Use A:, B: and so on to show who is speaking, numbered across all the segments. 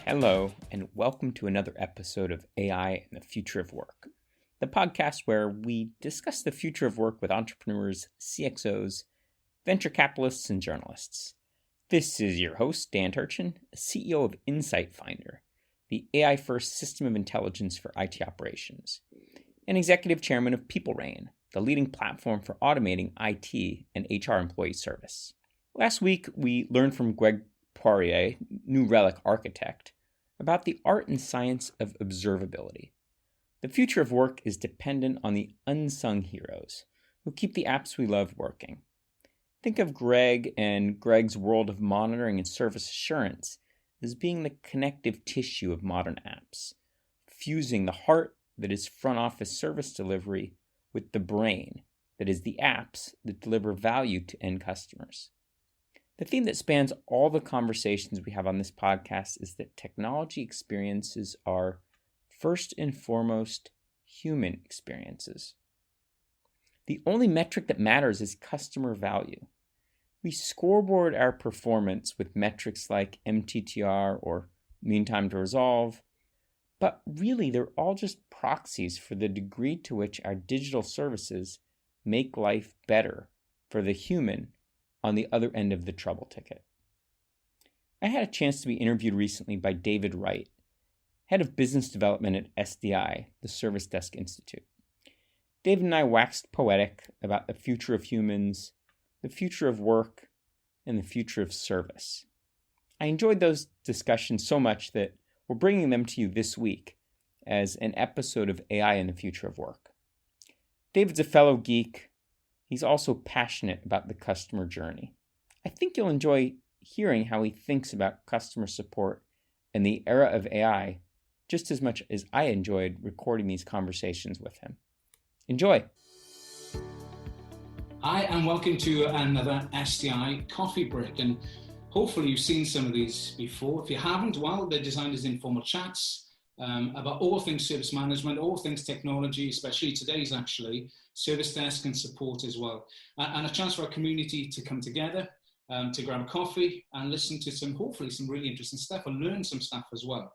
A: Hello, and welcome to another episode of AI and the Future of Work, the podcast where we discuss the future of work with entrepreneurs, CXOs, venture capitalists, and journalists. This is your host, Dan Turchin, CEO of Insight Finder, the AI-first system of intelligence for IT operations, and executive chairman of PeopleRain, the leading platform for automating IT and HR employee service. Last week, we learned from Greg Poirier, New Relic architect, about the art and science of observability. The future of work is dependent on the unsung heroes who keep the apps we love working. Think of Greg and Greg's world of monitoring and service assurance as being the connective tissue of modern apps, fusing the heart that is front office service delivery with the brain that is the apps that deliver value to end customers. The theme that spans all the conversations we have on this podcast is that technology experiences are, first and foremost, human experiences. The only metric that matters is customer value. We scoreboard our performance with metrics like MTTR or mean time to resolve, but really they're all just proxies for the degree to which our digital services make life better for the human on the other end of the trouble ticket. I had a chance to be interviewed recently by David Wright, head of business development at SDI, the Service Desk Institute. David and I waxed poetic about the future of humans, the future of work, and the future of service. I enjoyed those discussions so much that we're bringing them to you this week as an episode of AI and the Future of Work. David's a fellow geek. He's also passionate about the customer journey. I think you'll enjoy hearing how he thinks about customer support and the era of AI just as much as I enjoyed recording these conversations with him. Enjoy.
B: Hi, and welcome to another SDI coffee break. And hopefully you've seen some of these before. If you haven't, well, they're designed as informal chats about all things service management, all things technology, especially today's actually, service desk and support as well. And a chance for our community to come together, to grab a coffee and listen to hopefully some really interesting stuff and learn some stuff as well.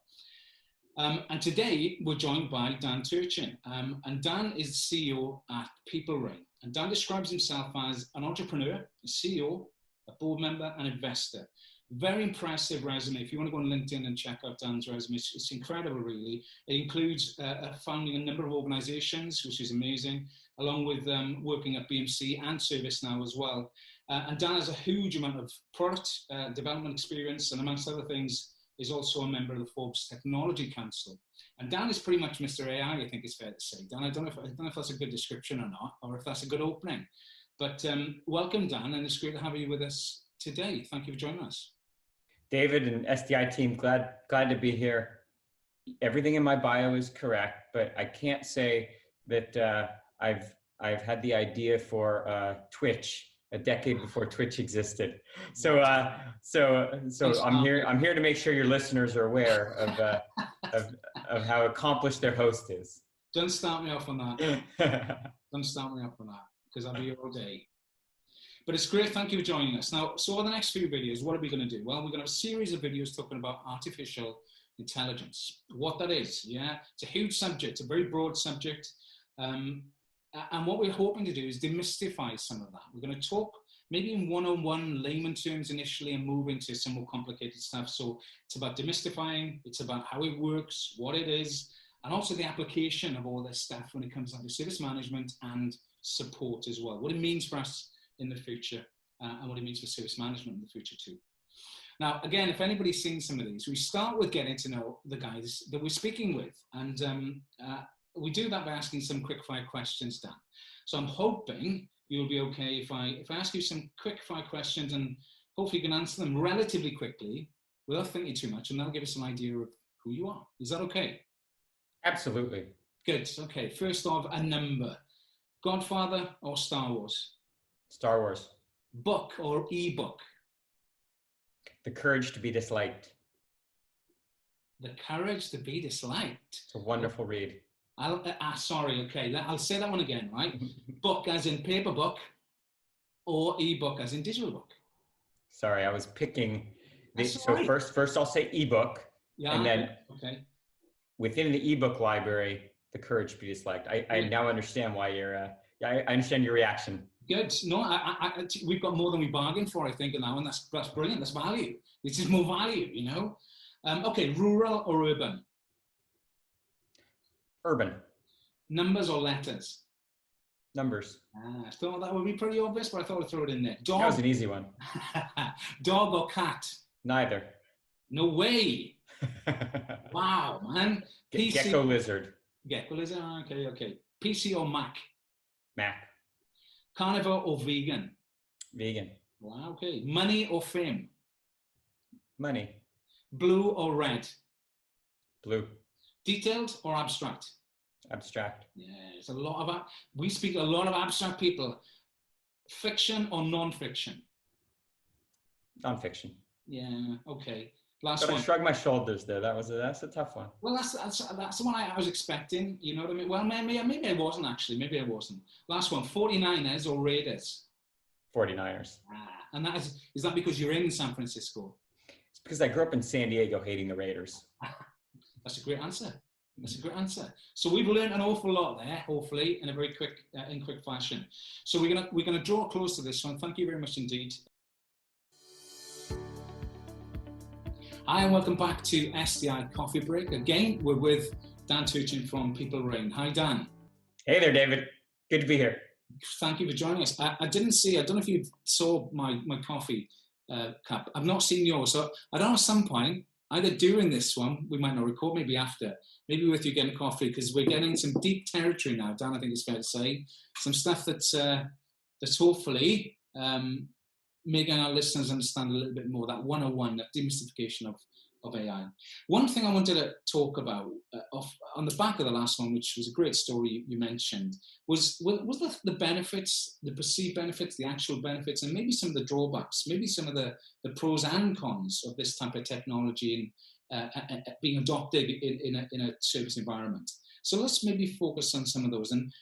B: And today we're joined by Dan Turchin. And Dan is the CEO at PeopleRain. And Dan describes himself as an entrepreneur, a CEO, a board member, and investor. Very impressive resume. If you want to go on LinkedIn and check out Dan's resume, it's incredible, really. It includes founding a number of organizations, which is amazing, along with working at BMC and ServiceNow as well. And Dan has a huge amount of product development experience, and amongst other things, is also a member of the Forbes Technology Council. And Dan is pretty much Mr. AI, I think it's fair to say. Dan, I don't know if that's a good description or not, or if that's a good opening. But welcome, Dan, and it's great to have you with us today. Thank you for joining us.
A: David and SDI team, glad to be here. Everything in my bio is correct, but I can't say that I've had the idea for Twitch a decade before Twitch existed. So I'm here to make sure your listeners are aware of how accomplished their host is.
B: Don't start me off on that. Don't start me off on that, because I'll be here all day. But it's great, thank you for joining us. Now, so over the next few videos, what are we going to do? Well, we're going to have a series of videos talking about artificial intelligence, what that is, yeah? It's a huge subject, a very broad subject. And what we're hoping to do is demystify some of that. We're going to talk maybe in one-on-one layman terms initially and move into some more complicated stuff. So it's about demystifying, it's about how it works, what it is, and also the application of all this stuff when it comes down to service management and support as well. What it means for us in the future and what it means for service management in the future too. Now, again, if anybody's seen some of these, we start with getting to know the guys that we're speaking with. And we do that by asking some quick fire questions, Dan. So I'm hoping you'll be okay if I ask you some quick fire questions, and hopefully you can answer them relatively quickly without thinking too much, and that'll give us an idea of who you are. Is that okay?
A: Absolutely.
B: Good. Okay. First off, a number. Godfather or Star Wars?
A: Star Wars.
B: Book or ebook?
A: The Courage to be Disliked.
B: The Courage to be Disliked.
A: It's a wonderful read.
B: Sorry, okay. I'll say that one again, right? Book as in paper book, or ebook as in digital book?
A: Sorry, I was picking.
B: That's
A: So
B: right.
A: first I'll say ebook,
B: Yeah.
A: And then
B: Okay.
A: within the ebook library, the courage to be disliked. I now understand why you're. I understand your reaction.
B: Good. No, we've got more than we bargained for, I think, now, and that's brilliant. That's value. This is more value, you know. Okay, rural or urban?
A: Urban.
B: Numbers or letters?
A: Numbers.
B: I thought that would be pretty obvious, but I thought I'd throw it in there. Dog.
A: That was an easy one.
B: Dog or cat?
A: Neither.
B: No way. Wow, man.
A: PC. Gecko lizard.
B: Gecko lizard. Okay. PC or Mac?
A: Mac.
B: Carnivore or vegan?
A: Vegan.
B: Wow, okay. Money or fame?
A: Money.
B: Blue or red?
A: Blue.
B: Detailed or abstract?
A: Abstract.
B: Yeah, it's a lot of, we speak to a lot of abstract people. Fiction or non-fiction?
A: Non-fiction.
B: Yeah, okay. Last one.
A: I shrugged my shoulders there. That's a tough one.
B: Well, that's the one I was expecting. You know what I mean? Well, maybe I wasn't actually. Maybe I wasn't. Last one. 49ers or Raiders?
A: 49ers.
B: And that is that because you're in San Francisco?
A: It's because I grew up in San Diego hating the Raiders.
B: That's a great answer. That's a great answer. So we've learned an awful lot there, hopefully, in a very quick fashion. So we're gonna draw close to this one. Thank you very much indeed. Hi, and welcome back to SDI Coffee Break. Again, we're with Dan Turchin from People Rain. Hi, Dan.
A: Hey there, David. Good to be here.
B: Thank you for joining us. I don't know if you saw my coffee cup. I've not seen yours. So I don't know, at some point, either during this one, we might not record, maybe after, maybe with you getting coffee, because we're getting some deep territory now, Dan, I think it's fair to say. Some stuff that's hopefully making our listeners understand a little bit more, that 101, that demystification of AI. One thing I wanted to talk about on the back of the last one, which was a great story you mentioned, was the benefits, the perceived benefits, the actual benefits, and maybe some of the drawbacks, maybe some of the pros and cons of this type of technology and being adopted in a service environment. So let's maybe focus on some of those. And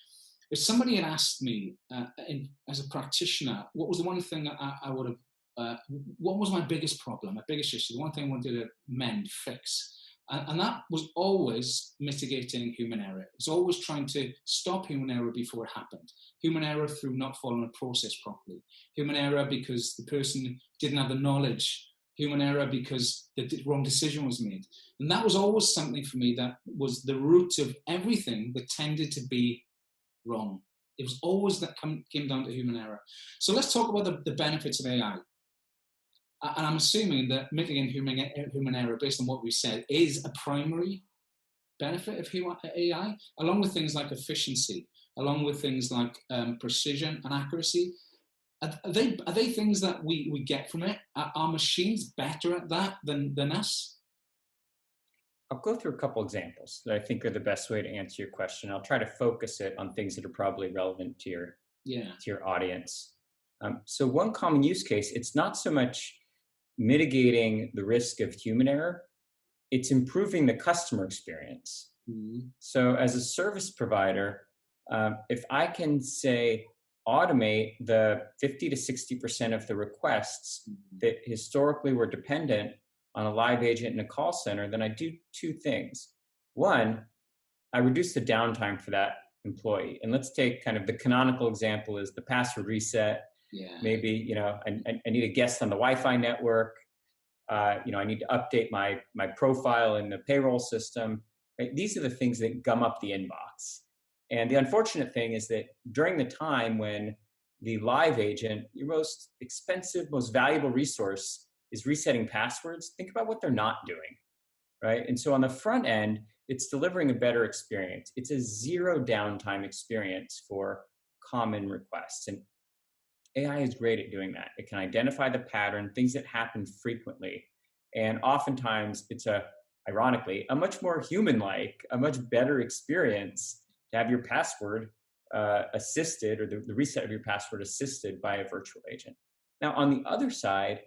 B: if somebody had asked me as a practitioner, what was the one thing I would have, what was my biggest problem, my biggest issue, the one thing I wanted to mend, fix, and that was always mitigating human error. It was always trying to stop human error before it happened. Human error through not following a process properly. Human error because the person didn't have the knowledge. Human error because the wrong decision was made. And that was always something for me that was the root of everything that tended to be wrong. It was always that came down to human error. So let's talk about the benefits of AI. And I'm assuming that mitigating human error, based on what we said, is a primary benefit of AI, along with things like efficiency, along with things like precision and accuracy. Are they things that we get from it? Are machines better at that than us?
A: I'll go through a couple examples that I think are the best way to answer your question. I'll try to focus it on things that are probably relevant to your audience. So one common use case, it's not so much mitigating the risk of human error, it's improving the customer experience. Mm-hmm. So as a service provider, if I can say, automate the 50 to 60% of the requests that historically were dependent on a live agent in a call center, then I do two things. One, I reduce the downtime for that employee. And let's take kind of the canonical example is the password reset. Yeah. Maybe, I need a guest on the Wi-Fi network. I need to update my profile in the payroll system. Right? These are the things that gum up the inbox. And the unfortunate thing is that during the time when the live agent, your most expensive, most valuable resource, is resetting passwords, think about what they're not doing, right? And so on the front end, it's delivering a better experience. It's a zero downtime experience for common requests. And AI is great at doing that. It can identify the pattern, things that happen frequently. And oftentimes it's ironically, a much more human-like, a much better experience to have your password assisted or the reset of your password assisted by a virtual agent. Now, on the other side,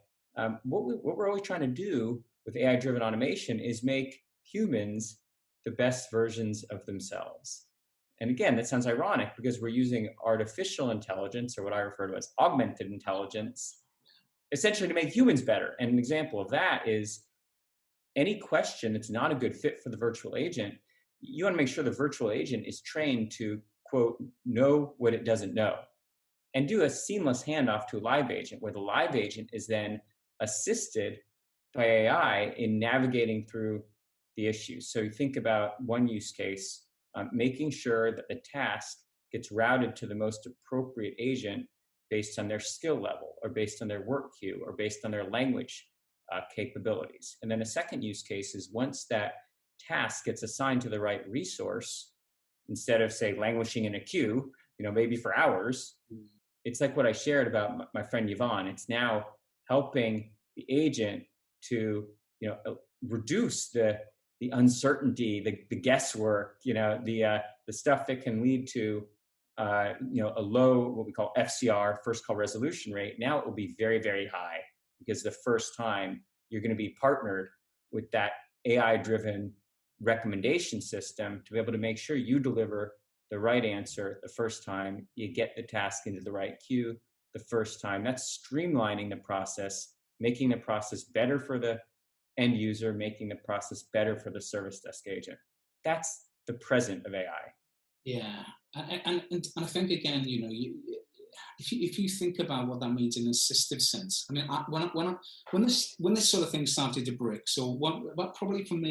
A: what we're always trying to do with AI-driven automation is make humans the best versions of themselves. And again, that sounds ironic because we're using artificial intelligence, or what I refer to as augmented intelligence, essentially to make humans better. And an example of that is any question that's not a good fit for the virtual agent, you want to make sure the virtual agent is trained to, quote, know what it doesn't know, and do a seamless handoff to a live agent, where the live agent is then assisted by AI in navigating through the issues. So you think about one use case, making sure that the task gets routed to the most appropriate agent based on their skill level, or based on their work queue, or based on their language capabilities. And then a second use case is, once that task gets assigned to the right resource, instead of, say, languishing in a queue, maybe for hours, it's like what I shared about my friend Yvonne. It's now helping the agent to, reduce the uncertainty, the guesswork, the stuff that can lead to, a low, what we call FCR, first call resolution rate. Now it will be very, very high, because the first time you're going to be partnered with that AI-driven recommendation system to be able to make sure you deliver the right answer the first time, you get the task into the right queue the first time. That's streamlining the process, making the process better for the end user, making the process better for the service desk agent. That's the present of AI.
B: Yeah, and I think, again, if you think about what that means in an assistive sense, I mean, when this sort of thing started to break, so what probably from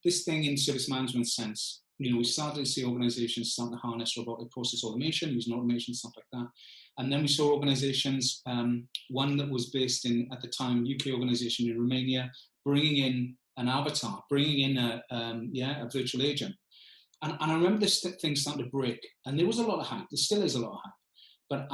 B: this thing in service management sense, we started to see organizations starting to harness robotic process automation, using automation, stuff like that. And then we saw organizations, one that was based in, at the time, UK organization in Romania, bringing in an avatar, bringing in a virtual agent. And I remember this thing starting to break, and there was a lot of hype. There still is a lot of hype. But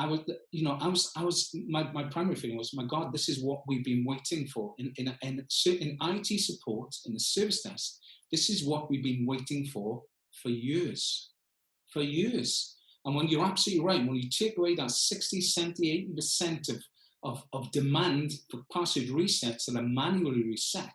B: my primary feeling was, my God, this is what we've been waiting for in IT support, in the service desk. This is what we've been waiting for years. And when you're absolutely right, when you take away that 60, 70, 80% of demand for password resets that are manually reset,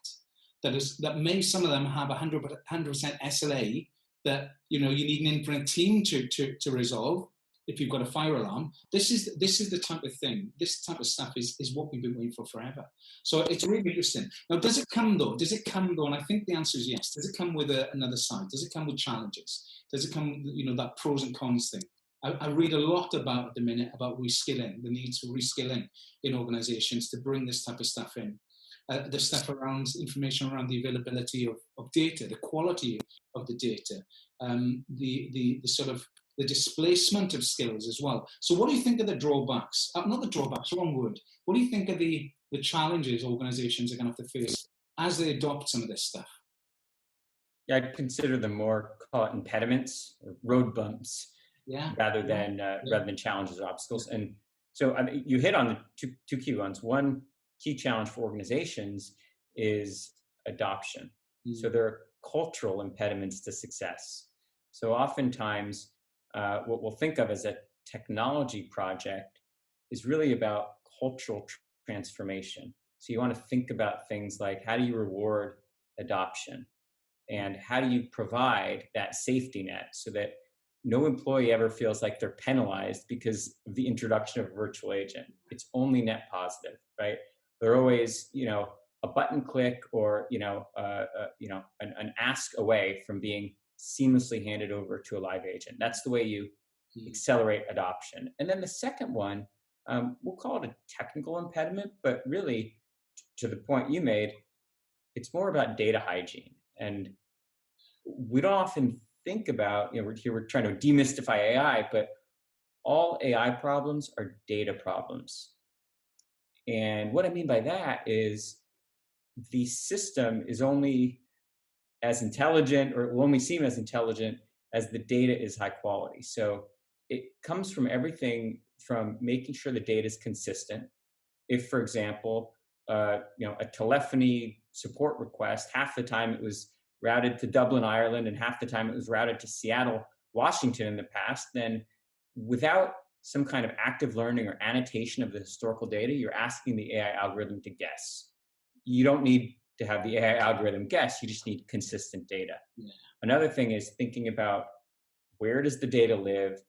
B: that may, some of them have 100% SLA that you need an infinite team to resolve. If you've got a fire alarm, this is the type of thing. This type of stuff is what we've been waiting for forever. So it's really interesting. Now, does it come though? And I think the answer is yes. Does it come with another side? Does it come with challenges? Does it come, that pros and cons thing? I read a lot about at the minute about reskilling, the need for reskilling in organizations to bring this type of stuff in. The stuff around information around the availability of data, the quality of the data, the sort of the displacement of skills as well. So what do you think of the drawbacks? Not the drawbacks, wrong word. What do you think of the challenges organizations are going to have to face as they adopt some of this stuff?
A: Yeah, I'd consider them more, call it impediments or road bumps, rather than challenges or obstacles. And so you hit on the two key ones. One key challenge for organizations is adoption. So there are cultural impediments to success. So oftentimes, what we'll think of as a technology project is really about cultural transformation. So you want to think about things like, how do you reward adoption? And how do you provide that safety net so that no employee ever feels like they're penalized because of the introduction of a virtual agent? It's only net positive, right? They're always, a button click or, an ask away from being seamlessly handed over to a live agent. That's the way you accelerate adoption. And then the second one, we'll call it a technical impediment, but really, to the point you made, it's more about data hygiene. And we don't often think about, we're trying to demystify AI, but all AI problems are data problems. And what I mean by that is the system is only as intelligent, or it will only seem as intelligent as the data is high quality. So it comes from everything from making sure the data is consistent. If, for example, a telephony support request, half the time it was routed to Dublin, Ireland, and half the time it was routed to Seattle, Washington in the past, then without some kind of active learning or annotation of the historical data, you're asking the AI algorithm to guess. You don't need to have the AI algorithm guess, you just need consistent data. Yeah. Another thing is thinking about, where does the data live?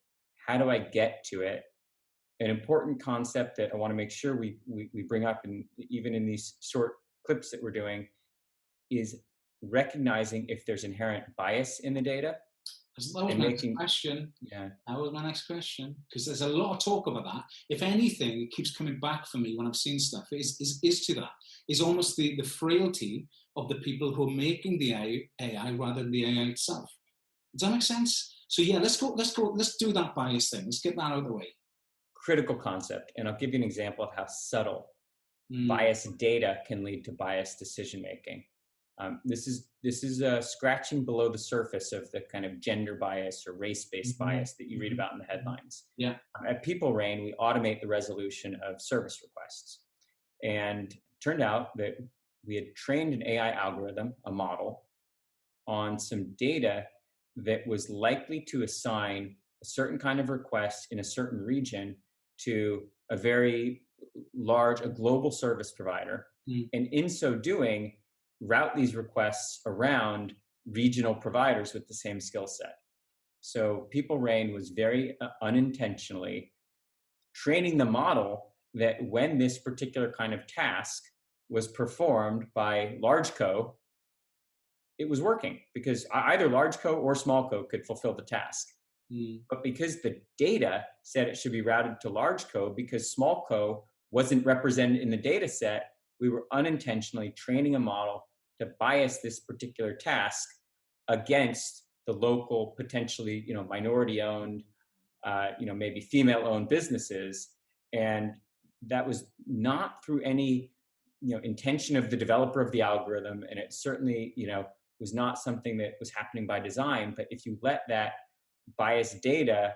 A: How do I get to it? An important concept that I want to make sure we bring up, and even in these short clips that we're doing, is recognizing if there's inherent bias in the data.
B: That was my next question.
A: Yeah.
B: That was my next question, because there's a lot of talk about that. If anything, it keeps coming back for me when I've seen stuff. Is to that is almost the frailty of the people who are making the AI rather than the AI itself. Does that make sense? So yeah, let's do that bias thing. Let's get that out of the way.
A: Critical concept, and I'll give you an example of how subtle biased data can lead to biased decision making. This is scratching below the surface of the kind of gender bias or race-based bias that you read about in the headlines.
B: Yeah.
A: At PeopleRain, we automate the resolution of service requests, and it turned out that we had trained an AI algorithm, a model, on some data that was likely to assign a certain kind of request in a certain region to a very large, a global service provider. And in so doing, route these requests around regional providers with the same skill set. So PeopleRain was very unintentionally training the model that when this particular kind of task was performed by large co, it was working, because either large co or small co could fulfill the task. But because the data said it should be routed to large co, because small co wasn't represented in the data set, we were unintentionally training a model to bias this particular task against the local, potentially, minority-owned, maybe female-owned businesses. And that was not through any, intention of the developer of the algorithm, and it certainly, was not something that was happening by design. But if you let that biased data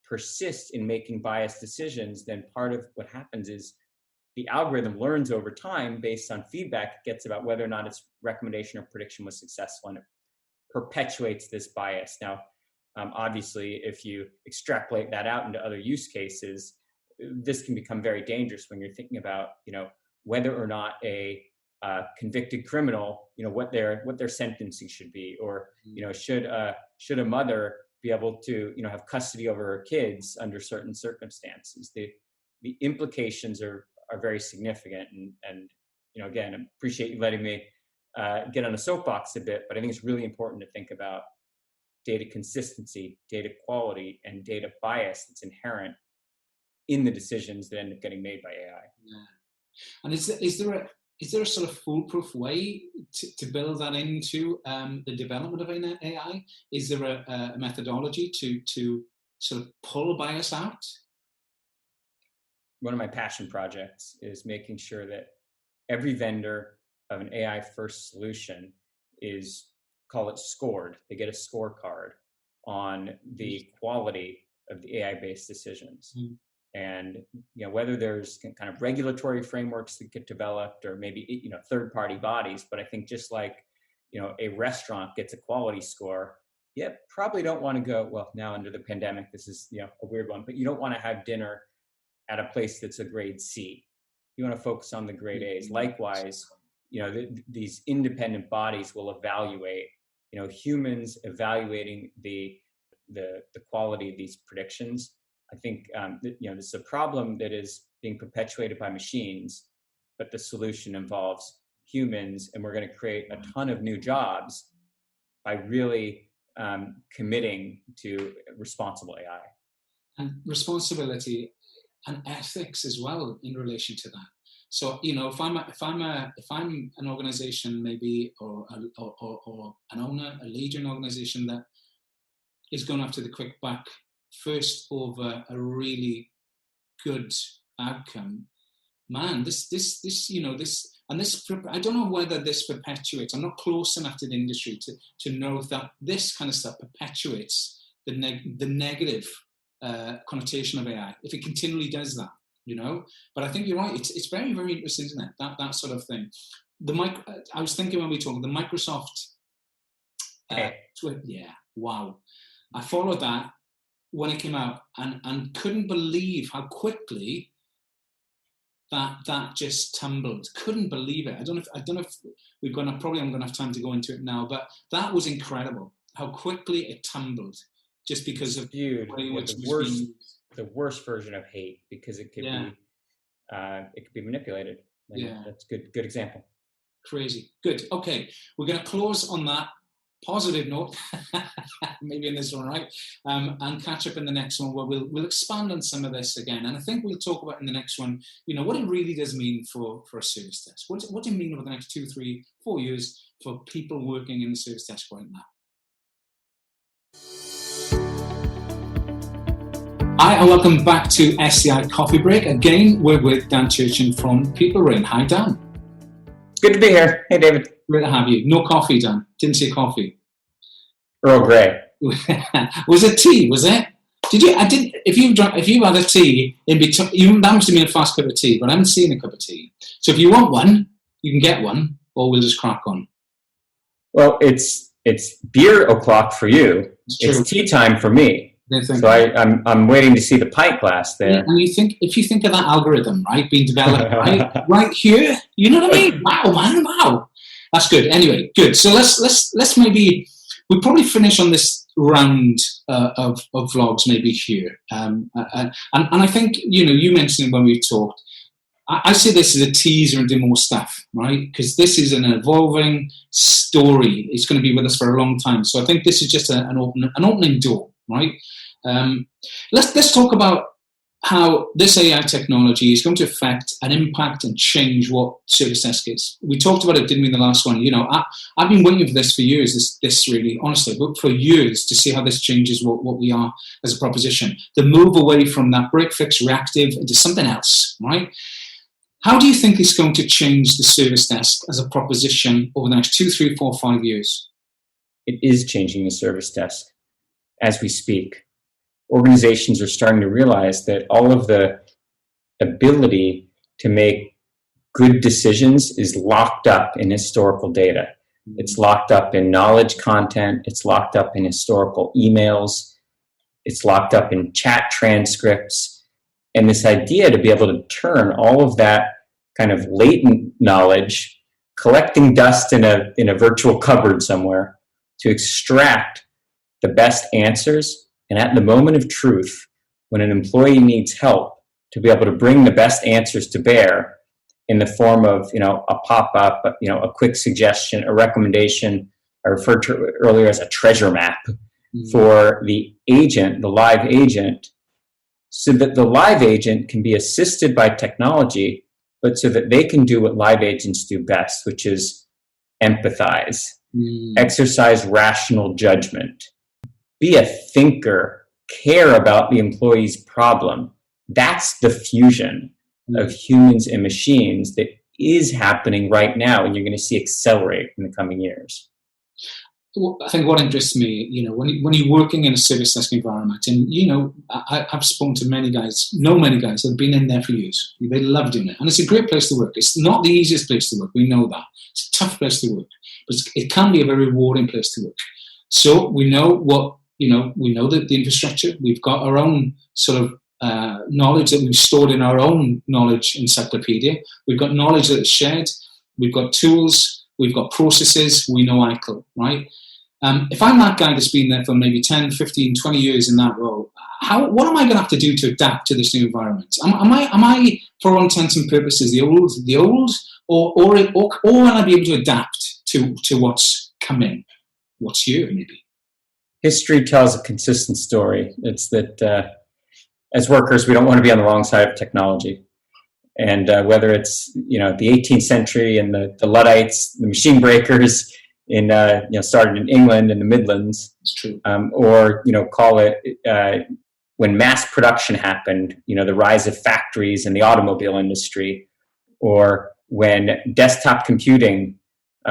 A: persist in making biased decisions, then part of what happens is the algorithm learns over time based on feedback it gets about whether or not its recommendation or prediction was successful, and it perpetuates this bias. Now, obviously, if you extrapolate that out into other use cases, this can become very dangerous when you're thinking about, whether or not a convicted criminal, what their sentencing should be, or should a mother be able to have custody over her kids under certain circumstances. The implications are very significant, and again, I appreciate you letting me get on a soapbox a bit, but I think it's really important to think about data consistency, data quality, and data bias that's inherent in the decisions that end up getting made by AI.
B: Yeah. And is there a sort of foolproof way to build that into the development of AI? Is there a methodology to sort of pull bias out?
A: One of my passion projects is making sure that every vendor of an AI first solution is, call it, scored. They get a scorecard on the quality of the AI based decisions. And whether there's kind of regulatory frameworks that get developed, or maybe third-party bodies. But I think just like a restaurant gets a quality score, you probably don't want to go, well, now under the pandemic, this is a weird one, but you don't want to have dinner at a place that's a grade C. You want to focus on the grade A's. Likewise, these independent bodies will evaluate, humans evaluating the quality of these predictions. I think this is a problem that is being perpetuated by machines, but the solution involves humans, and we're going to create a ton of new jobs by really committing to responsible AI.
B: And responsibility and ethics as well in relation to that. So if I'm an organization, maybe, or an owner, a leader in an organization that is going after the quick buck first over a really good outcome, man, this I don't know whether this perpetuates. I'm not close enough to the industry to know that this kind of stuff perpetuates the negative connotation of AI if it continually does that, But I think you're right. It's very, very interesting, isn't it? That sort of thing. I was thinking when we talked the Microsoft. Wow. I followed that when it came out and couldn't believe how quickly that just tumbled. Couldn't believe it. I don't know if we've got probably I'm going to have time to go into it now, but that was incredible how quickly it tumbled just because of
A: the worst version of hate, because it could be manipulated. And that's good example.
B: Crazy. Good. Okay, we're going to close on that positive note, maybe in this one, right? And catch up in the next one where we'll expand on some of this again. And I think we'll talk about in the next one, what it really does mean for a service desk. What do you mean over the next 2, 3, 4 years for people working in the service desk right now? Hi, and welcome back to SCI Coffee Break. Again, we're with Dan Turchin from People Rain. Hi, Dan.
A: Good to be here. Hey, David.
B: Great to have you. No coffee, Dan. Didn't say coffee.
A: Earl Grey.
B: Was it tea? Was it? Did you? I did. If you had a tea in between, that must have been a fast cup of tea. But I haven't seen a cup of tea. So if you want one, you can get one, or we'll just crack on.
A: Well, it's beer o'clock for you. It's tea time for me. So I'm waiting to see the pint glass there.
B: Yeah, and if you think of that algorithm, right, being developed right here, you know what I mean? Wow, man, wow. That's good. Anyway, good. So let's maybe we'll probably finish on this round of vlogs maybe here. And I think you mentioned when we talked. I see this as a teaser into more stuff, right? Because this is an evolving story. It's going to be with us for a long time. So I think this is just an opening door, right? Let's talk about how this AI technology is going to affect and impact and change what service desk is. We talked about it, didn't we, in the last one? I've been waiting for this for years, this really, honestly, but for years to see how this changes what we are as a proposition. The move away from that break, fix, reactive into something else, right? How do you think it's going to change the service desk as a proposition over the next 2, 3, 4, 5 years?
A: It is changing the service desk as we speak. Organizations are starting to realize that all of the ability to make good decisions is locked up in historical data. It's locked up in knowledge content. It's locked up in historical emails. It's locked up in chat transcripts. And this idea to be able to turn all of that kind of latent knowledge, collecting dust in a virtual cupboard somewhere, to extract the best answers, and at the moment of truth, when an employee needs help, to be able to bring the best answers to bear in the form of, a pop-up, a quick suggestion, a recommendation. I referred to it earlier as a treasure map for the agent, the live agent, so that the live agent can be assisted by technology, but so that they can do what live agents do best, which is empathize, exercise rational judgment, be a thinker, care about the employee's problem. That's the fusion of humans and machines that is happening right now, and you're going to see accelerate in the coming years.
B: Well, I think what interests me, when you're working in a service desk environment, and I've spoken to many guys that have been in there for years. They love doing it, and it's a great place to work. It's not the easiest place to work. We know that. It's a tough place to work, but it can be a very rewarding place to work. So we know we know that the infrastructure, we've got our own sort of knowledge that we've stored in our own knowledge encyclopedia. We've got knowledge that is shared. We've got tools. We've got processes. We know ICL, right? If I'm that guy that's been there for maybe 10, 15, 20 years in that role, what am I going to have to do to adapt to this new environment? Am I, for all intents and purposes, the old, or will I be able to adapt to what's coming, what's here, maybe?
A: History tells a consistent story. It's that as workers, we don't want to be on the wrong side of technology. And whether it's, the 18th century and the Luddites, the machine breakers started in England in the Midlands.
B: It's true.
A: Or, call it when mass production happened, the rise of factories and the automobile industry, or when desktop computing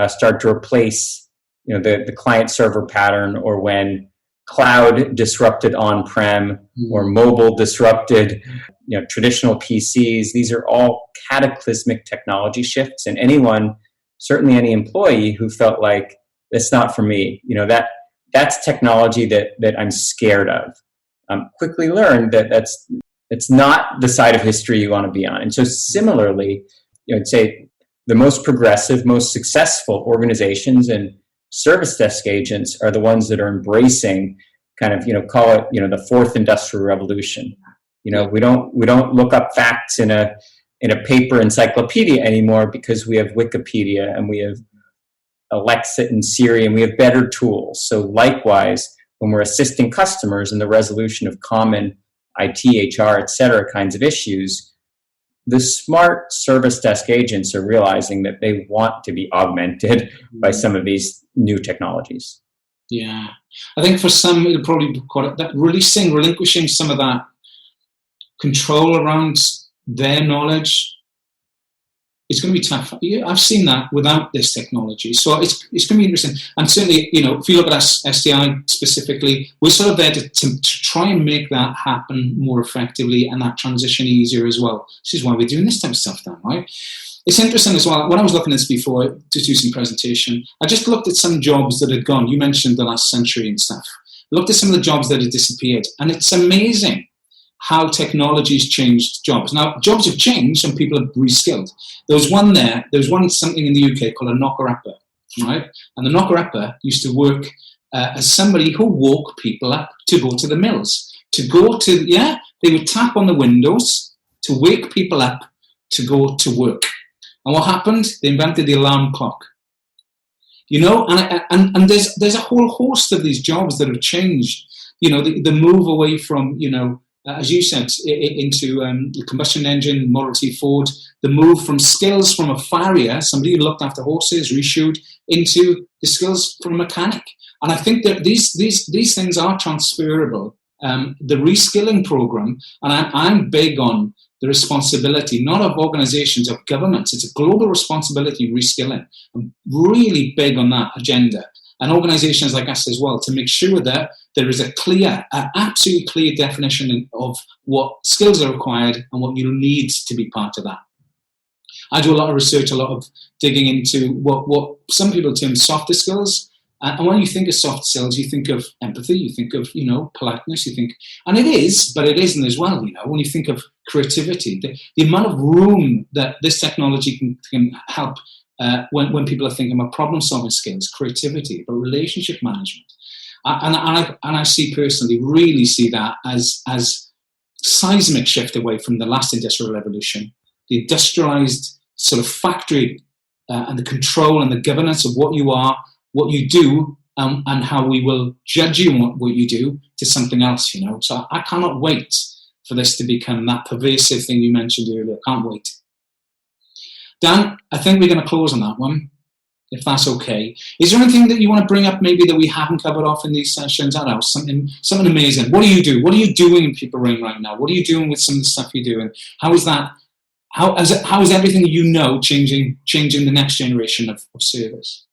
A: started to replace the client server pattern, or when cloud disrupted on-prem, or mobile disrupted, traditional PCs. These are all cataclysmic technology shifts. And certainly any employee who felt like that's not for me, that's technology that I'm scared of, quickly learned that it's not the side of history you want to be on. And so similarly, I'd say the most progressive, most successful organizations and service desk agents are the ones that are embracing kind of, call it, the fourth industrial revolution. We don't look up facts in a in a paper encyclopedia anymore because we have Wikipedia and we have Alexa and Siri and we have better tools. So likewise, when we're assisting customers in the resolution of common IT, HR, et cetera, kinds of issues, the smart service desk agents are realizing that they want to be augmented by some of these new technologies.
B: Yeah. I think for some, it'll probably be quite that relinquishing some of that control around their knowledge. It's going to be tough. I've seen that without this technology. So it's going to be interesting. And certainly, if you look at SDI specifically, we're sort of there to try and make that happen more effectively and that transition easier as well. This is why we're doing this type of stuff then, right? It's interesting as well. When I was looking at this before to do some presentation, I just looked at some jobs that had gone. You mentioned the last century and stuff. Looked at some of the jobs that had disappeared. And it's amazing how technology's changed jobs. Now, jobs have changed and people have reskilled. There was something in the UK called a knocker-upper, right? And the knocker-upper used to work as somebody who woke people up to go to the mills. They would tap on the windows to wake people up to go to work. And what happened? They invented the alarm clock. And there's a whole host of these jobs that have changed. The move away from, as you said, into the combustion engine, Model T Ford, the move from skills from a farrier, somebody who looked after horses, reshoed, into the skills from a mechanic. And I think that these things are transferable. The reskilling program, and I'm big on the responsibility, not of organizations, of governments. It's a global responsibility, reskilling. I'm really big on that agenda. And organizations like us as well, to make sure that there is absolutely clear definition of what skills are required and what you need to be part of that. I do a lot of research, a lot of digging into what some people term softer skills. And when you think of soft skills, you think of empathy, you think of, politeness, and it is, but it isn't as well, when you think of creativity, the amount of room that this technology can help when people are thinking about problem-solving skills, creativity, but relationship management. And I really see that as seismic shift away from the last industrial revolution, the industrialized sort of factory and the control and the governance of what you are, what you do, and how we will judge you on what you do, to something else, So I cannot wait for this to become that pervasive thing you mentioned earlier. Can't wait. Dan, I think we're going to close on that one, if that's okay. Is there anything that you want to bring up maybe that we haven't covered off in these sessions? I don't know, something amazing. What do you do? What are you doing in People Ring right now? What are you doing with some of the stuff you're doing? How is that? How is everything changing the next generation of service?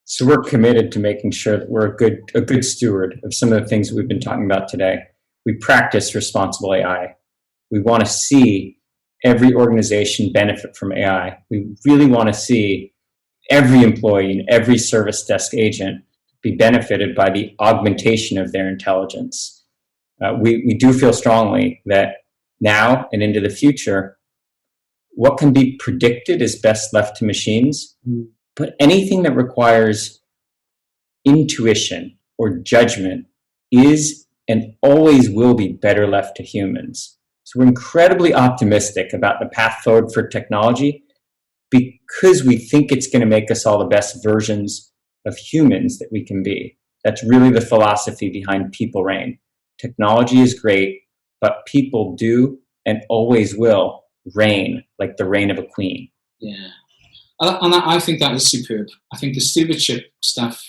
A: So we're committed to making sure that we're a good steward of some of the things that we've been talking about today. We practice responsible AI. We want to see every organization benefit from AI. We really want to see every employee and every service desk agent be benefited by the augmentation of their intelligence. We do feel strongly that now and into the future, what can be predicted is best left to machines. But anything that requires intuition or judgment is and always will be better left to humans. So we're incredibly optimistic about the path forward for technology because we think it's going to make us all the best versions of humans that we can be. That's really the philosophy behind People Reign. Technology is great, but people do and always will reign like the reign of a queen.
B: Yeah. And I think that is superb. I think the stewardship stuff,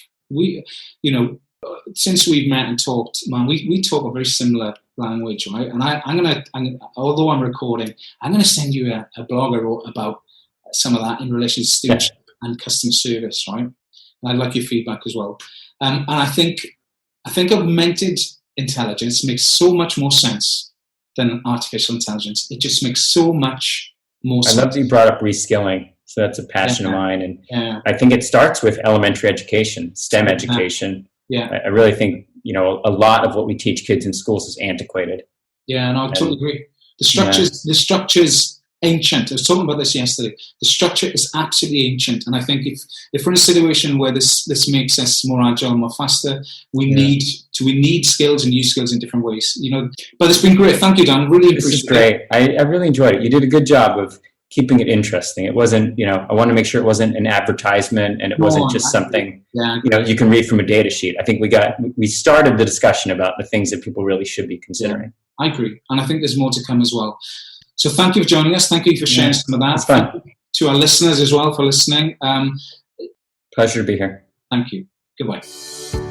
B: since we've met and talked, man, we talk a very similar language, right? And although I'm recording, I'm going to send you a blog I wrote about some of that in relation to stewardship and customer service, right? And I'd like your feedback as well. And I think augmented intelligence makes so much more sense than artificial intelligence. It just makes so much more sense.
A: I love that you brought up reskilling. So that's a passion of mine. And I think it starts with elementary education, STEM education.
B: Yeah.
A: I really think, a lot of what we teach kids in schools is antiquated.
B: Yeah, and I totally agree. The structures ancient. I was talking about this yesterday. The structure is absolutely ancient, and I think if we're in a situation where this makes us more agile, more faster, we need skills and use skills in different ways. But it's been great. Thank you, Dan. Really appreciate it.
A: This is great. I really enjoyed it. You did a good job of keeping it interesting. It wasn't, I want to make sure it wasn't an advertisement and it wasn't just something, you can read from a data sheet. I think we started the discussion about the things that people really should be considering.
B: Yeah, I agree. And I think there's more to come as well. So thank you for joining us. Thank you for sharing some of that.
A: It's fun.
B: To our listeners as well for listening.
A: Pleasure to be here.
B: Thank you. Goodbye.